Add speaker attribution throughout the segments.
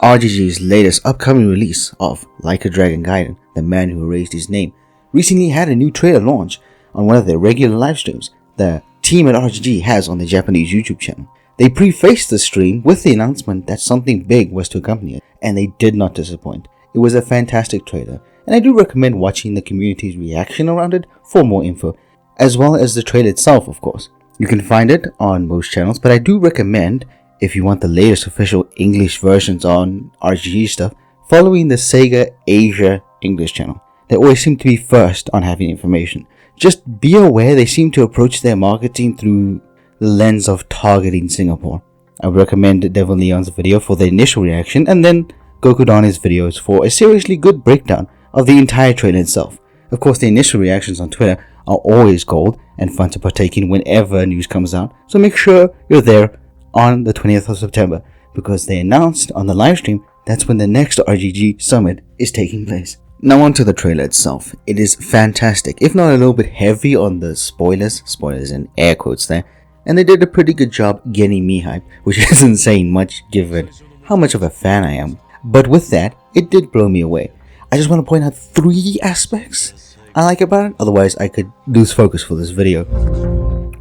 Speaker 1: RGG's latest upcoming release of Like a Dragon Gaiden, The Man Who Erased His Name, recently had a new trailer launch on one of their regular live streams the team at RGG has on the Japanese YouTube channel. They prefaced the stream with the announcement that something big was to accompany it, and they did not disappoint. It was a fantastic trailer, and I do recommend watching the community's reaction around it for more info, as well as the trailer itself, of course. You can find it on most channels, but I do recommend, if you want the latest official English versions on RGG stuff, following the Sega Asia English channel. They always seem to be first on having information. Just be aware they seem to approach their marketing through the lens of targeting Singapore. I would recommend Devil Leon's video for the initial reaction, and then Gokudani's videos for a seriously good breakdown of the entire trailer itself. Of course, the initial reactions on Twitter are always gold and fun to partake in whenever news comes out, so make sure you're there on the 20th of September, because they announced on the livestream that's when the next RGG Summit is taking place. Now on to the trailer itself. It is fantastic, if not a little bit heavy on the spoilers in air quotes there, and they did a pretty good job getting me hyped, which isn't saying much given how much of a fan I am. But with that, it did blow me away. I just want to point out 3 aspects I like about it, otherwise I could lose focus for this video.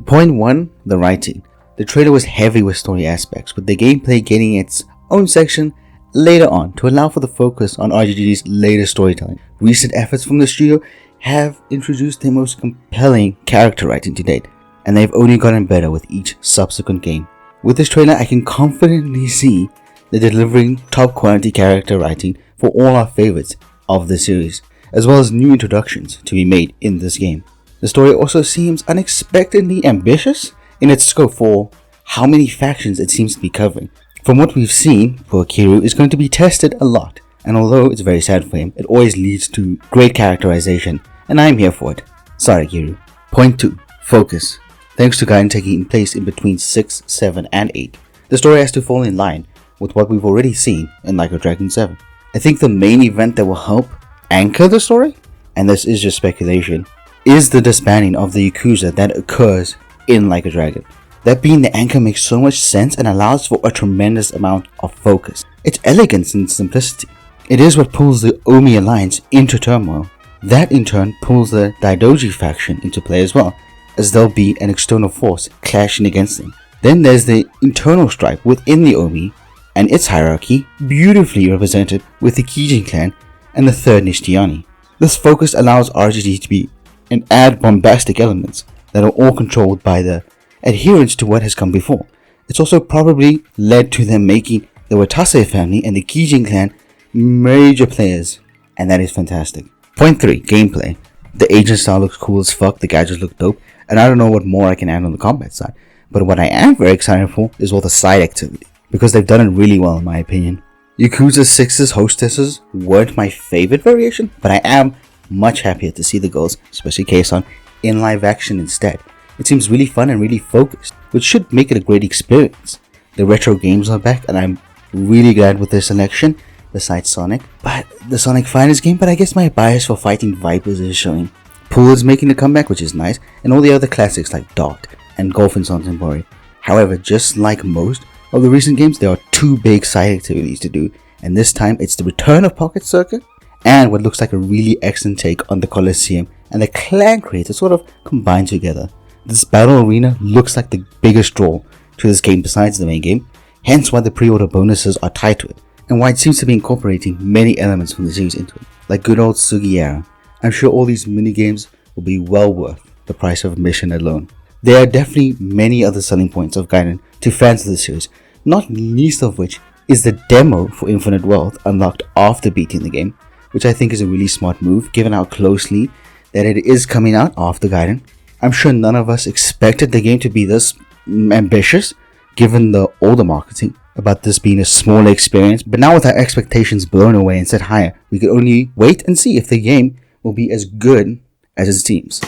Speaker 1: Point 1, the writing. The trailer was heavy with story aspects, with the gameplay getting its own section later on to allow for the focus on RGG's latest storytelling. Recent efforts from the studio have introduced their most compelling character writing to date, and they've only gotten better with each subsequent game. With this trailer, I can confidently see they're delivering top quality character writing for all our favorites of the series, as well as new introductions to be made in this game. The story also seems unexpectedly ambitious in its scope for how many factions it seems to be covering. From what we've seen, poor Kiryu is going to be tested a lot, and although it's very sad for him, it always leads to great characterization, and I'm here for it. Sorry, Kiryu. Point 2. Focus. Thanks to Gaiden taking place in between 6, 7, and 8, the story has to fall in line with what we've already seen in Like a Dragon 7. I think the main event that will help anchor the story, and this is just speculation, is the disbanding of the Yakuza that occurs in Like a Dragon. That being the anchor makes so much sense and allows for a tremendous amount of focus. It's elegance and simplicity. It is what pulls the Omi alliance into turmoil. That in turn pulls the Daidoji faction into play as well, as there'll be an external force clashing against them. Then there's the internal strife within the Omi and its hierarchy, beautifully represented with the Kijin clan and the third Nishtiani. This focus allows RGG to be and add bombastic elements that are all controlled by the adherence to what has come before. It's also probably led to them making the Watase family and the Kijin clan major players, and that is fantastic. Point 3, gameplay. The agent style looks cool as fuck, the gadgets look dope, and I don't know what more I can add on the combat side, but what I am very excited for is all the side activity, because they've done it really well in my opinion. Yakuza 6's hostesses weren't my favorite variation, but I am much happier to see the girls, especially Keisan, in live action instead. It seems really fun and really focused, which should make it a great experience. The retro games are back, and I'm really glad with their selection, besides Sonic. But the Sonic Finest game, but I guess my bias for fighting Vipers is showing. Pool is making a comeback, which is nice, and all the other classics like Dart and Golf and Sontenbori. However, just like most of the recent games, there are 2 big side activities to do, and this time it's the return of Pocket Circuit and what looks like a really excellent take on the Colosseum and the clan creators sort of combined together. This battle arena looks like the biggest draw to this game besides the main game, hence why the pre-order bonuses are tied to it, and why it seems to be incorporating many elements from the series into it, like good old Sugiura. I'm sure all these minigames will be well worth the price of admission alone. There are definitely many other selling points of Gaiden to fans of the series, not least of which is the demo for Infinite Wealth unlocked after beating the game, which I think is a really smart move given how closely that it is coming out after Gaiden. I'm sure none of us expected the game to be this ambitious, given the older marketing about this being a smaller experience, but now with our expectations blown away and set higher, we can only wait and see if the game will be as good as it seems.